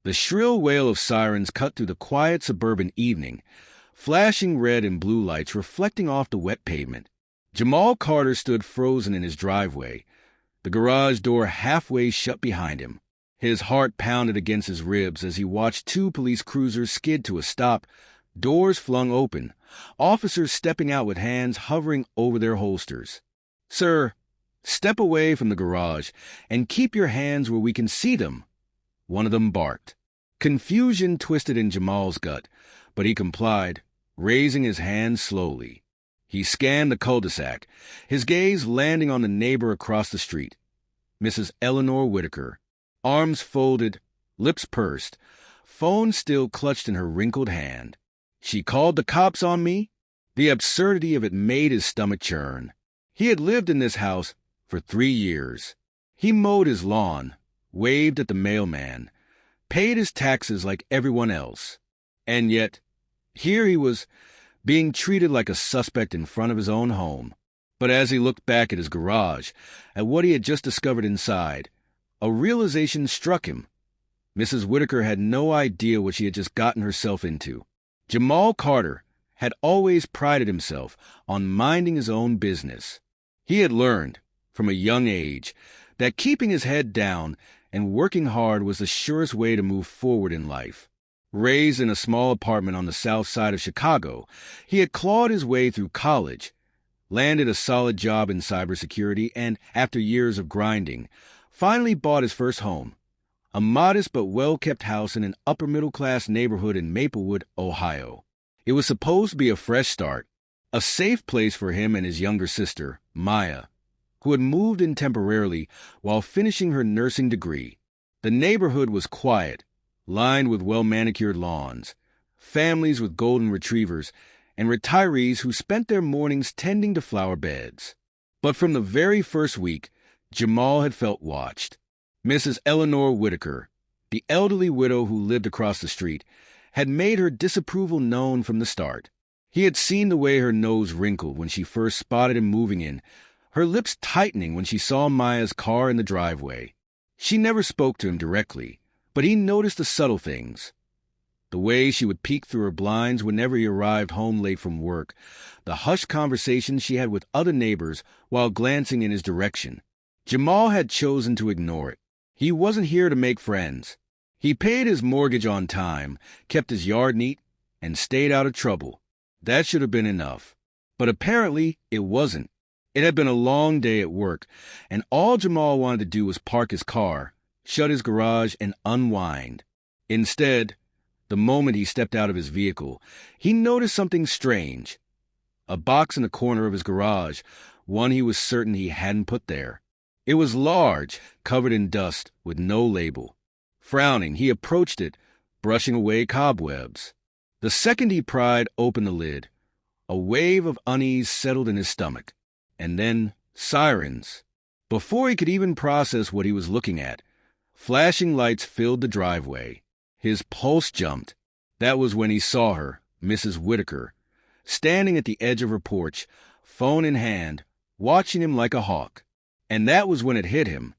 The shrill wail of sirens cut through the quiet suburban evening, flashing red and blue lights reflecting off the wet pavement. Jamal Carter stood frozen in his driveway, the garage door halfway shut behind him. His heart pounded against his ribs as he watched two police cruisers skid to a stop, doors flung open, officers stepping out with hands hovering over their holsters. "Sir, step away from the garage and keep your hands where we can see them," one of them barked. Confusion twisted in Jamal's gut, but he complied, raising his hands slowly. He scanned the cul-de-sac, his gaze landing on the neighbor across the street, Mrs. Eleanor Whitaker, arms folded, lips pursed, phone still clutched in her wrinkled hand. She called the cops on me? The absurdity of it made his stomach churn. He had lived in this house for 3 years. He mowed his lawn, waved at the mailman, paid his taxes like everyone else. And yet, here he was, being treated like a suspect in front of his own home. But as he looked back at his garage, at what he had just discovered inside, a realization struck him. Mrs. Whitaker had no idea what she had just gotten herself into. Jamal Carter had always prided himself on minding his own business. He had learned, from a young age, that keeping his head down and working hard was the surest way to move forward in life. Raised in a small apartment on the south side of Chicago, he had clawed his way through college, landed a solid job in cybersecurity, and, after years of grinding, finally bought his first home, a modest but well-kept house in an upper-middle-class neighborhood in Maplewood, Ohio. It was supposed to be a fresh start, a safe place for him and his younger sister, Maya, who had moved in temporarily while finishing her nursing degree. The neighborhood was quiet, lined with well-manicured lawns, families with golden retrievers, and retirees who spent their mornings tending to flower beds. But from the very first week, Jamal had felt watched. Mrs. Eleanor Whitaker, the elderly widow who lived across the street, had made her disapproval known from the start. He had seen the way her nose wrinkled when she first spotted him moving in, her lips tightening when she saw Maya's car in the driveway. She never spoke to him directly, but he noticed the subtle things. The way she would peek through her blinds whenever he arrived home late from work, the hushed conversations she had with other neighbors while glancing in his direction. Jamal had chosen to ignore it. He wasn't here to make friends. He paid his mortgage on time, kept his yard neat, and stayed out of trouble. That should have been enough. But apparently it wasn't. It had been a long day at work, and all Jamal wanted to do was park his car, shut his garage, and unwind. Instead, the moment he stepped out of his vehicle, he noticed something strange. A box in the corner of his garage, one he was certain he hadn't put there. It was large, covered in dust, with no label. Frowning, he approached it, brushing away cobwebs. The second he pried open the lid, a wave of unease settled in his stomach. And then sirens. Before he could even process what he was looking at, flashing lights filled the driveway. His pulse jumped. That was when he saw her, Mrs. Whitaker, standing at the edge of her porch, phone in hand, watching him like a hawk. And that was when it hit him.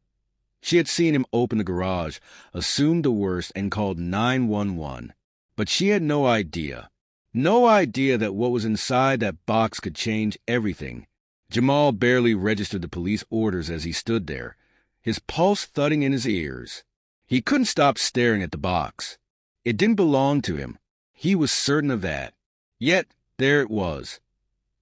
She had seen him open the garage, assumed the worst, and called 911. But she had no idea. No idea that what was inside that box could change everything. Jamal barely registered the police orders as he stood there, his pulse thudding in his ears. He couldn't stop staring at the box. It didn't belong to him. He was certain of that. Yet, there it was,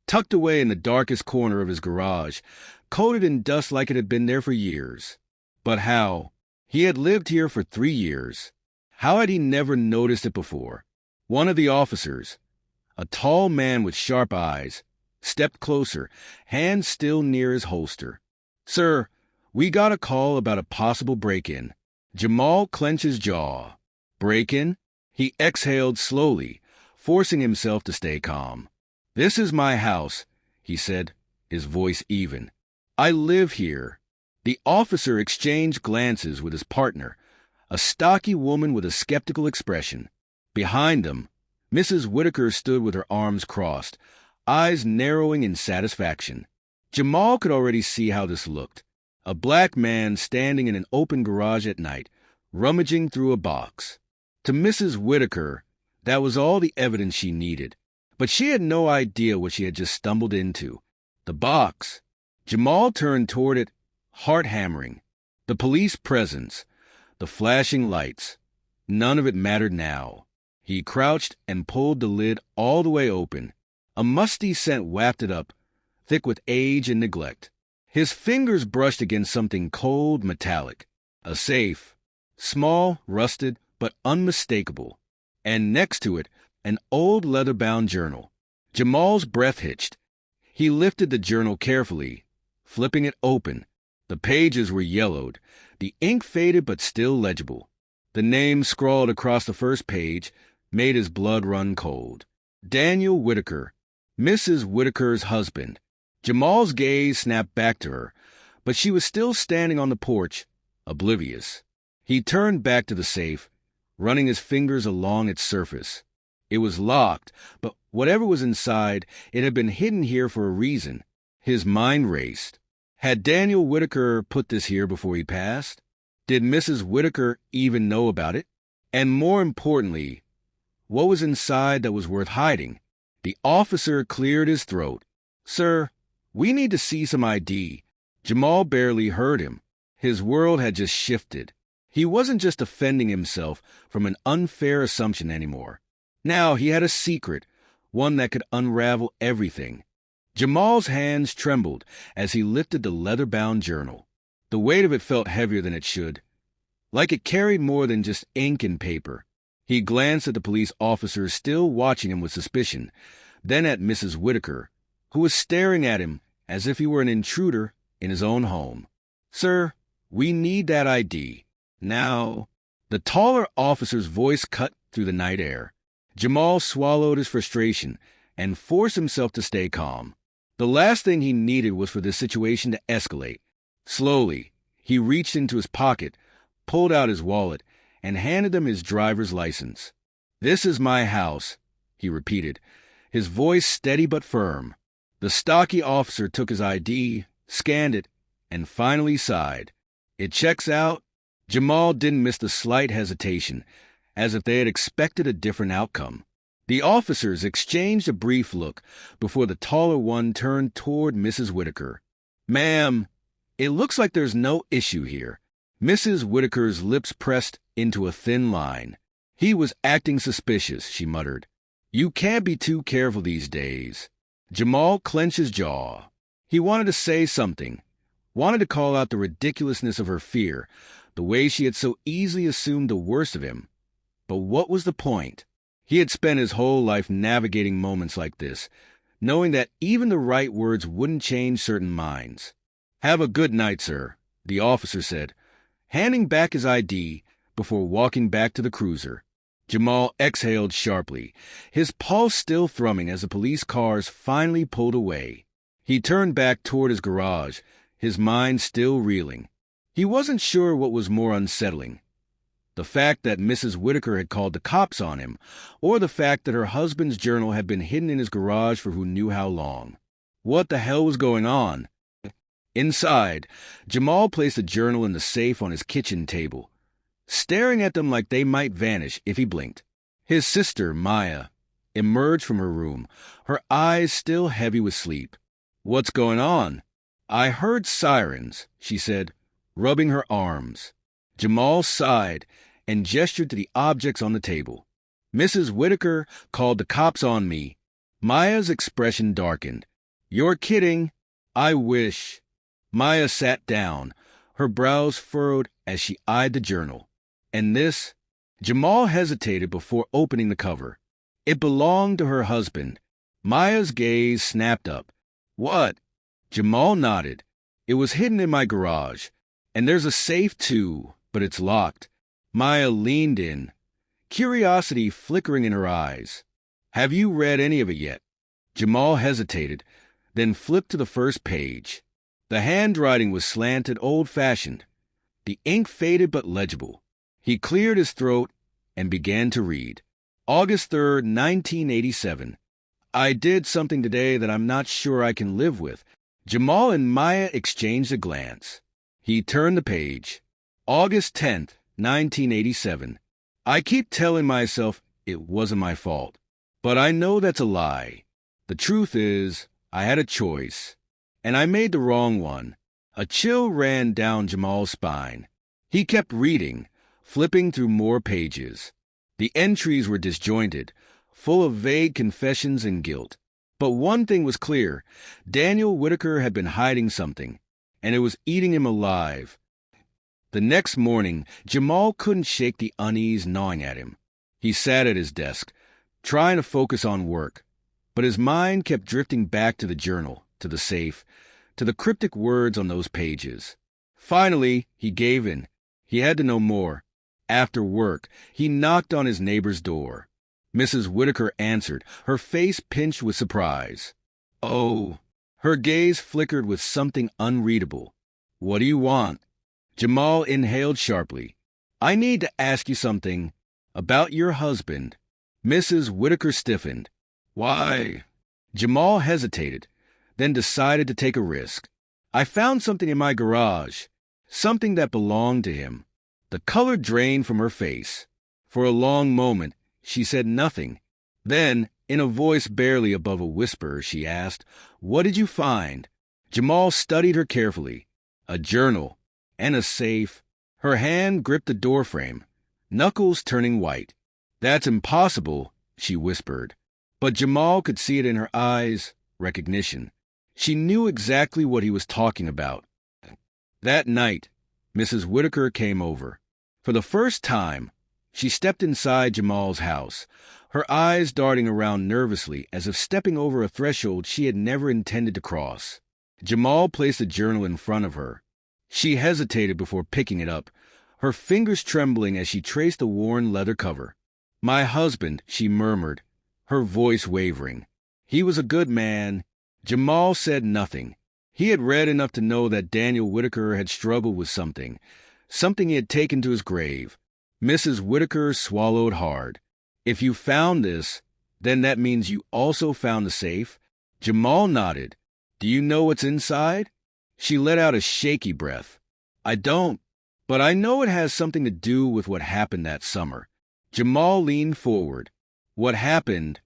tucked away in the darkest corner of his garage, coated in dust like it had been there for years. But how? He had lived here for 3 years. How had he never noticed it before? One of the officers, a tall man with sharp eyes, stepped closer, hand still near his holster. "Sir, we got a call about a possible break-in." Jamal clenched his jaw. "Break-in?" He exhaled slowly, forcing himself to stay calm. "This is my house," he said, his voice even. "I live here." The officer exchanged glances with his partner, a stocky woman with a skeptical expression. Behind them, Mrs. Whitaker stood with her arms crossed, eyes narrowing in satisfaction. Jamal could already see how this looked. A black man standing in an open garage at night, rummaging through a box. To Mrs. Whitaker, that was all the evidence she needed. But she had no idea what she had just stumbled into. The box. Jamal turned toward it, heart hammering. The police presence, the flashing lights. None of it mattered now. He crouched and pulled the lid all the way open. A musty scent wafted up, thick with age and neglect. His fingers brushed against something cold, metallic. A safe. Small, rusted, but unmistakable. And next to it, an old leather-bound journal. Jamal's breath hitched. He lifted the journal carefully, flipping it open. The pages were yellowed, the ink faded but still legible. The name scrawled across the first page made his blood run cold. Daniel Whitaker, Mrs. Whitaker's husband. Jamal's gaze snapped back to her, but she was still standing on the porch, oblivious. He turned back to the safe, running his fingers along its surface. It was locked, but whatever was inside, it had been hidden here for a reason. His mind raced. Had Daniel Whitaker put this here before he passed? Did Mrs. Whitaker even know about it? And more importantly, what was inside that was worth hiding? The officer cleared his throat. "Sir, we need to see some ID." Jamal barely heard him. His world had just shifted. He wasn't just defending himself from an unfair assumption anymore. Now he had a secret, one that could unravel everything. Jamal's hands trembled as he lifted the leather-bound journal. The weight of it felt heavier than it should, like it carried more than just ink and paper. He glanced at the police officers still watching him with suspicion, then at Mrs. Whitaker, who was staring at him as if he were an intruder in his own home. "Sir, we need that ID. Now." The taller officer's voice cut through the night air. Jamal swallowed his frustration and forced himself to stay calm. The last thing he needed was for this situation to escalate. Slowly, he reached into his pocket, pulled out his wallet, and handed them his driver's license. "This is my house," he repeated, his voice steady but firm. The stocky officer took his ID, scanned it, and finally sighed. "It checks out." Jamal didn't miss the slight hesitation, as if they had expected a different outcome. The officers exchanged a brief look before the taller one turned toward Mrs. Whitaker. "Ma'am, it looks like there's no issue here." Mrs. Whitaker's lips pressed into a thin line. "He was acting suspicious," she muttered. "You can't be too careful these days." Jamal clenched his jaw. He wanted to say something, wanted to call out the ridiculousness of her fear, the way she had so easily assumed the worst of him. But what was the point? He had spent his whole life navigating moments like this, knowing that even the right words wouldn't change certain minds. "Have a good night, sir," the officer said, handing back his ID before walking back to the cruiser. Jamal exhaled sharply, his pulse still thrumming as the police cars finally pulled away. He turned back toward his garage, his mind still reeling. He wasn't sure what was more unsettling, the fact that Mrs. Whitaker had called the cops on him, or the fact that her husband's journal had been hidden in his garage for who knew how long. What the hell was going on? Inside, Jamal placed the journal in the safe on his kitchen table, staring at them like they might vanish if he blinked. His sister, Maya, emerged from her room, her eyes still heavy with sleep. "What's going on?" "I heard sirens," she said, rubbing her arms. Jamal sighed and gestured to the objects on the table. "Mrs. Whitaker called the cops on me." Maya's expression darkened. "You're kidding." "I wish." Maya sat down, her brows furrowed as she eyed the journal. "And this?" Jamal hesitated before opening the cover. It belonged to her husband. Maya's gaze snapped up. "What?" Jamal nodded. "It was hidden in my garage. And there's a safe, too, but it's locked." Maya leaned in, curiosity flickering in her eyes. "Have you read any of it yet?" Jamal hesitated, then flipped to the first page. The handwriting was slanted, old-fashioned. The ink faded but legible. He cleared his throat and began to read. August 3rd, 1987. "I did something today that I'm not sure I can live with." Jamal and Maya exchanged a glance. He turned the page. August 10th, 1987. I keep telling myself it wasn't my fault, but I know that's a lie. The truth is, I had a choice, and I made the wrong one. A chill ran down Jamal's spine. He kept reading, flipping through more pages. The entries were disjointed, full of vague confessions and guilt. But one thing was clear. Daniel Whitaker had been hiding something, and it was eating him alive. The next morning, Jamal couldn't shake the unease gnawing at him. He sat at his desk, trying to focus on work, but his mind kept drifting back to the journal, to the safe, to the cryptic words on those pages. Finally, he gave in. He had to know more. After work, he knocked on his neighbor's door. Mrs. Whitaker answered, her face pinched with surprise. "Oh." Her gaze flickered with something unreadable. "What do you want?" Jamal inhaled sharply. "I need to ask you something about your husband." Mrs. Whitaker stiffened. "Why?" Jamal hesitated, then decided to take a risk. "I found something in my garage, something that belonged to him." The color drained from her face. For a long moment, she said nothing. Then, in a voice barely above a whisper, she asked, "What did you find?" Jamal studied her carefully. A journal and a safe. Her hand gripped the doorframe, knuckles turning white. "That's impossible," she whispered. But Jamal could see it in her eyes, recognition. She knew exactly what he was talking about. That night, Mrs. Whitaker came over. For the first time, she stepped inside Jamal's house, her eyes darting around nervously as if stepping over a threshold she had never intended to cross. Jamal placed the journal in front of her. She hesitated before picking it up, her fingers trembling as she traced the worn leather cover. "My husband," she murmured, her voice wavering. "He was a good man." Jamal said nothing. He had read enough to know that Daniel Whitaker had struggled with something he had taken to his grave. Mrs. Whitaker swallowed hard. "If you found this, then that means you also found the safe?" Jamal nodded. "Do you know what's inside?" She let out a shaky breath. "I don't, but I know it has something to do with what happened that summer." Jamal leaned forward. "What happened?"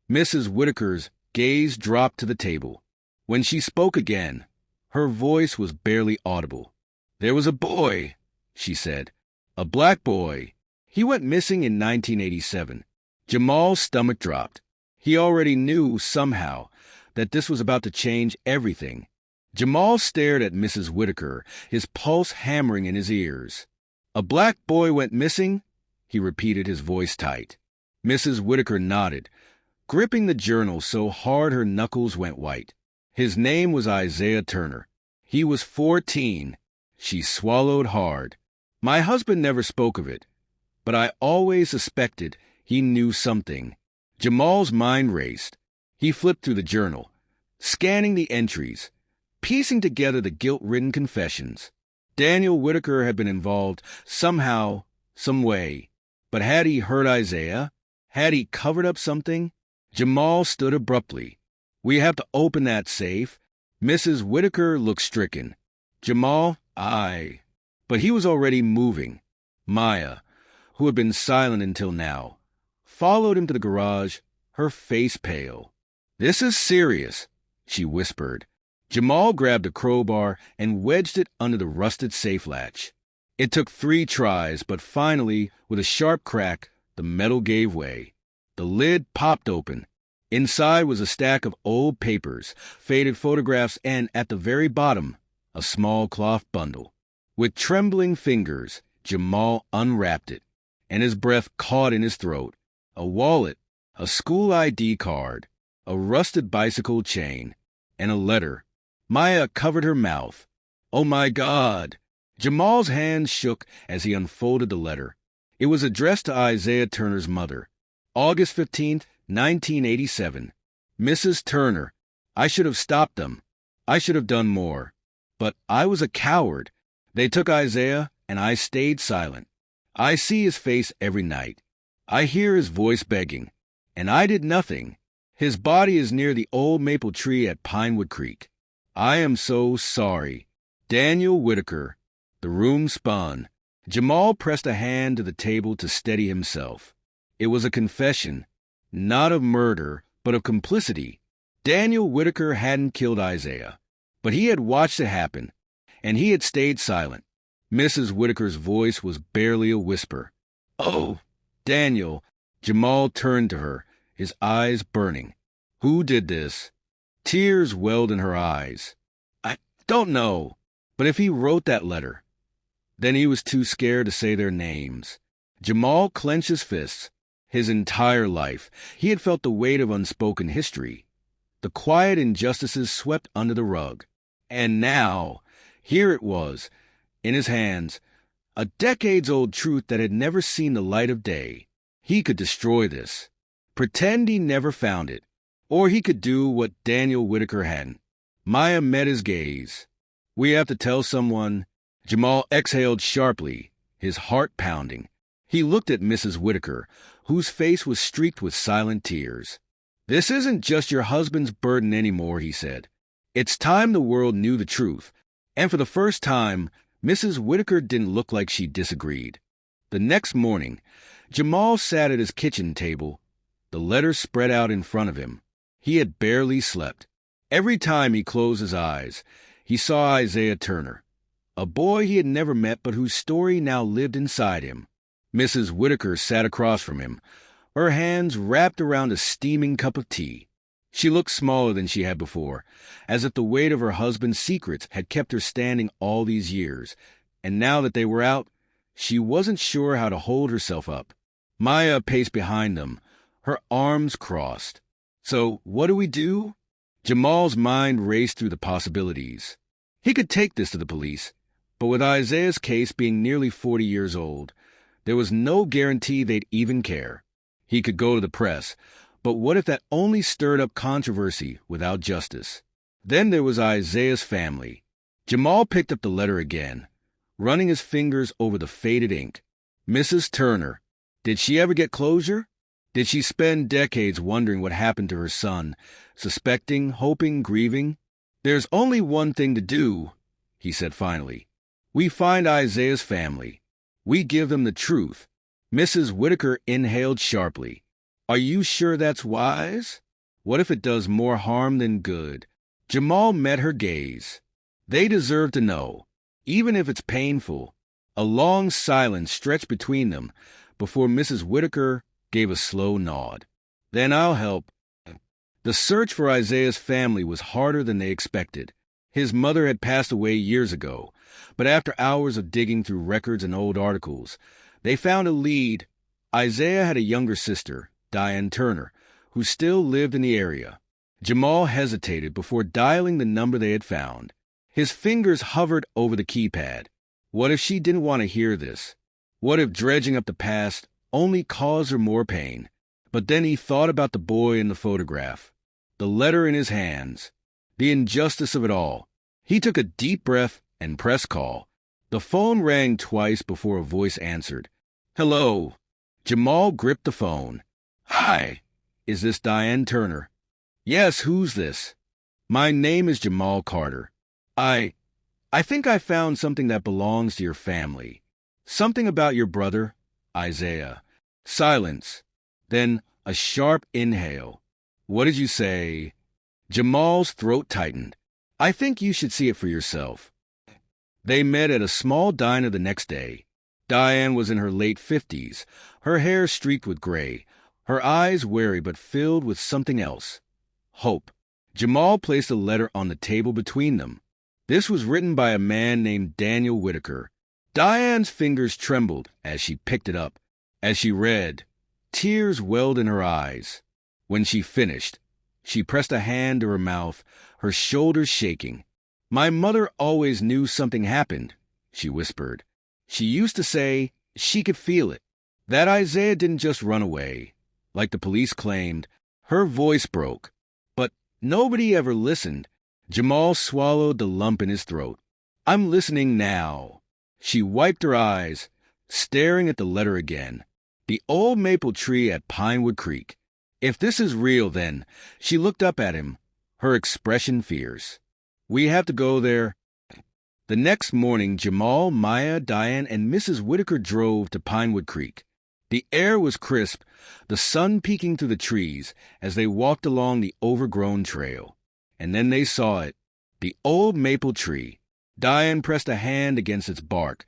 Mrs. Whitaker's gaze dropped to the table. When she spoke again, her voice was barely audible. "There was a boy," she said. "A black boy. He went missing in 1987. Jamal's stomach dropped. He already knew, somehow, that this was about to change everything. Jamal stared at Mrs. Whitaker, his pulse hammering in his ears. "A black boy went missing?" he repeated, his voice tight. Mrs. Whitaker nodded, gripping the journal so hard her knuckles went white. "His name was Isaiah Turner. He was 14. She swallowed hard. "My husband never spoke of it, but I always suspected he knew something." Jamal's mind raced. He flipped through the journal, scanning the entries, piecing together the guilt-ridden confessions. Daniel Whitaker had been involved somehow, some way. But had he hurt Isaiah? Had he covered up something? Jamal stood abruptly. "We have to open that safe." Mrs. Whitaker looked stricken. "Jamal, aye." But he was already moving. Maya, who had been silent until now, followed him to the garage, her face pale. "This is serious," she whispered. Jamal grabbed a crowbar and wedged it under the rusted safe latch. It took 3 tries, but finally, with a sharp crack, the metal gave way. The lid popped open. Inside was a stack of old papers, faded photographs, and, at the very bottom, a small cloth bundle. With trembling fingers, Jamal unwrapped it, and his breath caught in his throat. A wallet, a school ID card, a rusted bicycle chain, and a letter. Maya covered her mouth. "Oh my God!" Jamal's hands shook as he unfolded the letter. It was addressed to Isaiah Turner's mother. August 15th, 1987. "Mrs. Turner, I should have stopped them. I should have done more. But I was a coward. They took Isaiah, and I stayed silent. I see his face every night. I hear his voice begging. And I did nothing. His body is near the old maple tree at Pinewood Creek. I am so sorry. Daniel Whitaker." The room spun. Jamal pressed a hand to the table to steady himself. It was a confession, not of murder, but of complicity. Daniel Whitaker hadn't killed Isaiah, but he had watched it happen, and he had stayed silent. Mrs. Whitaker's voice was barely a whisper. "Oh, Daniel." Jamal turned to her, his eyes burning. "Who did this?" Tears welled in her eyes. "I don't know. But if he wrote that letter." Then he was too scared to say their names. Jamal clenched his fists. His entire life, he had felt the weight of unspoken history. The quiet injustices swept under the rug. And now, here it was, in his hands, a decades-old truth that had never seen the light of day. He could destroy this. Pretend he never found it. Or he could do what Daniel Whitaker hadn't. Maya met his gaze. "We have to tell someone." Jamal exhaled sharply, his heart pounding. He looked at Mrs. Whitaker, whose face was streaked with silent tears. "This isn't just your husband's burden anymore," he said. "It's time the world knew the truth." And for the first time, Mrs. Whitaker didn't look like she disagreed. The next morning, Jamal sat at his kitchen table, the letter spread out in front of him. He had barely slept. Every time he closed his eyes, he saw Isaiah Turner, a boy he had never met but whose story now lived inside him. Mrs. Whitaker sat across from him, her hands wrapped around a steaming cup of tea. She looked smaller than she had before, as if the weight of her husband's secrets had kept her standing all these years, and now that they were out, she wasn't sure how to hold herself up. Maya paced behind them, her arms crossed. "So, what do we do?" Jamal's mind raced through the possibilities. He could take this to the police, but with Isaiah's case being nearly 40 years old, there was no guarantee they'd even care. He could go to the press, but what if that only stirred up controversy without justice? Then there was Isaiah's family. Jamal picked up the letter again, running his fingers over the faded ink. Mrs. Turner. Did she ever get closure? Did she spend decades wondering what happened to her son, suspecting, hoping, grieving? "There's only one thing to do," he said finally. "We find Isaiah's family. We give them the truth." Mrs. Whitaker inhaled sharply. "Are you sure that's wise? What if it does more harm than good?" Jamal met her gaze. "They deserve to know, even if it's painful." A long silence stretched between them before Mrs. Whitaker gave a slow nod. "Then I'll help." The search for Isaiah's family was harder than they expected. His mother had passed away years ago, but after hours of digging through records and old articles, they found a lead. Isaiah had a younger sister, Diane Turner, who still lived in the area. Jamal hesitated before dialing the number they had found. His fingers hovered over the keypad. What if she didn't want to hear this? What if dredging up the past only caused her more pain? But then he thought about the boy in the photograph, the letter in his hands, the injustice of it all. He took a deep breath and pressed call. The phone rang twice before a voice answered. "Hello." Jamal gripped the phone. "Hi. Is this Diane Turner?" "Yes, who's this?" "My name is Jamal Carter. I think I found something that belongs to your family. Something about your brother, Isaiah." Silence. Then a sharp inhale. "What did you say?" Jamal's throat tightened. "I think you should see it for yourself." They met at a small diner the next day. Diane was in her late 50s, her hair streaked with gray, her eyes wary but filled with something else. Hope. Jamal placed a letter on the table between them. This was written by a man named Daniel Whitaker. Diane's fingers trembled as she picked it up. As she read, tears welled in her eyes. When she finished, she pressed a hand to her mouth, her shoulders shaking. "My mother always knew something happened," she whispered. "She used to say she could feel it, that Isaiah didn't just run away, like the police claimed." Her voice broke, but nobody ever listened. Jamal swallowed the lump in his throat. "I'm listening now." She wiped her eyes, staring at the letter again. The old maple tree at Pinewood Creek. If this is real, then, she looked up at him, her expression fierce. "We have to go there." The next morning, Jamal, Maya, Diane, and Mrs. Whitaker drove to Pinewood Creek. The air was crisp, the sun peeking through the trees as they walked along the overgrown trail. And then they saw it, the old maple tree. Diane pressed a hand against its bark,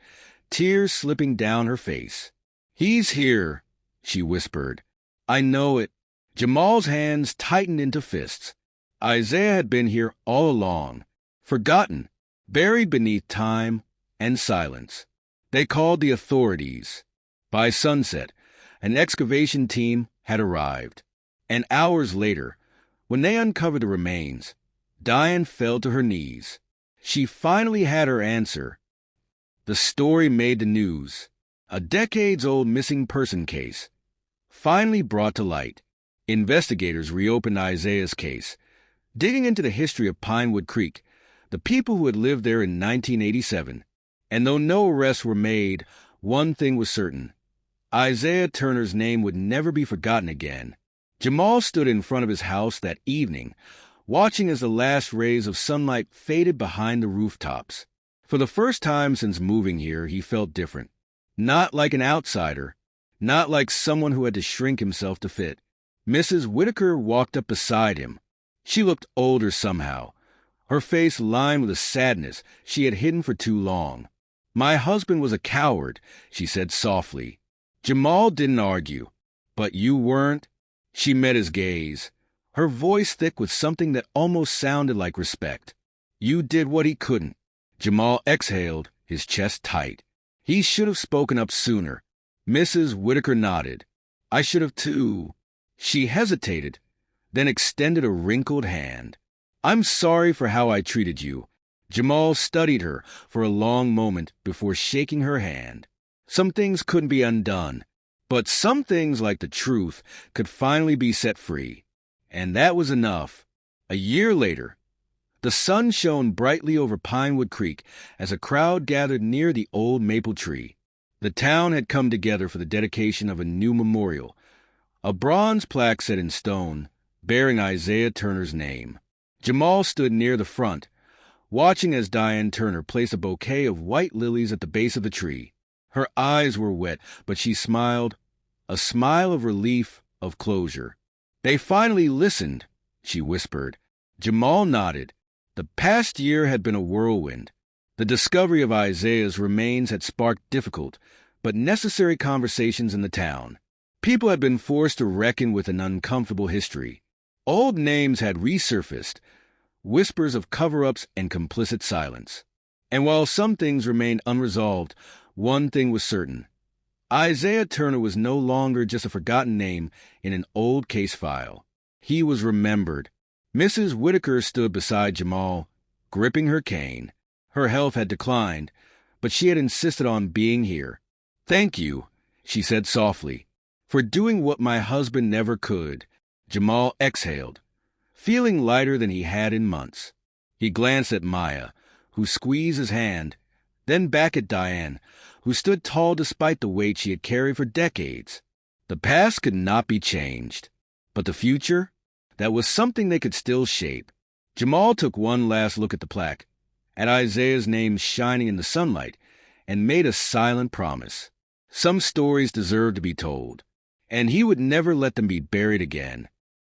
tears slipping down her face. "He's here," she whispered. "I know it." Jamal's hands tightened into fists. Isaiah had been here all along, forgotten, buried beneath time and silence. They called the authorities. By sunset, an excavation team had arrived. And hours later, when they uncovered the remains, Diane fell to her knees. She finally had her answer. The story made the news. A decades-old missing person case, finally brought to light. Investigators reopened Isaiah's case, digging into the history of Pinewood Creek, the people who had lived there in 1987. And though no arrests were made, one thing was certain. Isaiah Turner's name would never be forgotten again. Jamal stood in front of his house that evening, watching as the last rays of sunlight faded behind the rooftops. For the first time since moving here, he felt different. Not like an outsider, not like someone who had to shrink himself to fit. Mrs. Whitaker walked up beside him. She looked older somehow, her face lined with a sadness she had hidden for too long. "My husband was a coward," she said softly. Jamal didn't argue. "But you weren't?" She met his gaze, her voice thick with something that almost sounded like respect. "You did what he couldn't." Jamal exhaled, his chest tight. He should have spoken up sooner. Mrs. Whitaker nodded. "I should have too." She hesitated, then extended a wrinkled hand. "I'm sorry for how I treated you." Jamal studied her for a long moment before shaking her hand. Some things couldn't be undone, but some things, like the truth, could finally be set free. And that was enough. A year later, the sun shone brightly over Pinewood Creek as a crowd gathered near the old maple tree. The town had come together for the dedication of a new memorial, a bronze plaque set in stone, bearing Isaiah Turner's name. Jamal stood near the front, watching as Diane Turner placed a bouquet of white lilies at the base of the tree. Her eyes were wet, but she smiled, a smile of relief, of closure. "They finally listened," she whispered. Jamal nodded. The past year had been a whirlwind. The discovery of Isaiah's remains had sparked difficult but necessary conversations in the town. People had been forced to reckon with an uncomfortable history. Old names had resurfaced, whispers of cover-ups and complicit silence. And while some things remained unresolved, one thing was certain. Isaiah Turner was no longer just a forgotten name in an old case file. He was remembered. Mrs. Whitaker stood beside Jamal, gripping her cane. Her health had declined, but she had insisted on being here. "Thank you," she said softly, "for doing what my husband never could." Jamal exhaled, feeling lighter than he had in months. He glanced at Maya, who squeezed his hand, then back at Diane, who stood tall despite the weight she had carried for decades. The past could not be changed, but the future? That was something they could still shape. Jamal took one last look at the plaque, at Isaiah's name shining in the sunlight, and made a silent promise. Some stories deserved to be told, and he would never let them be buried again.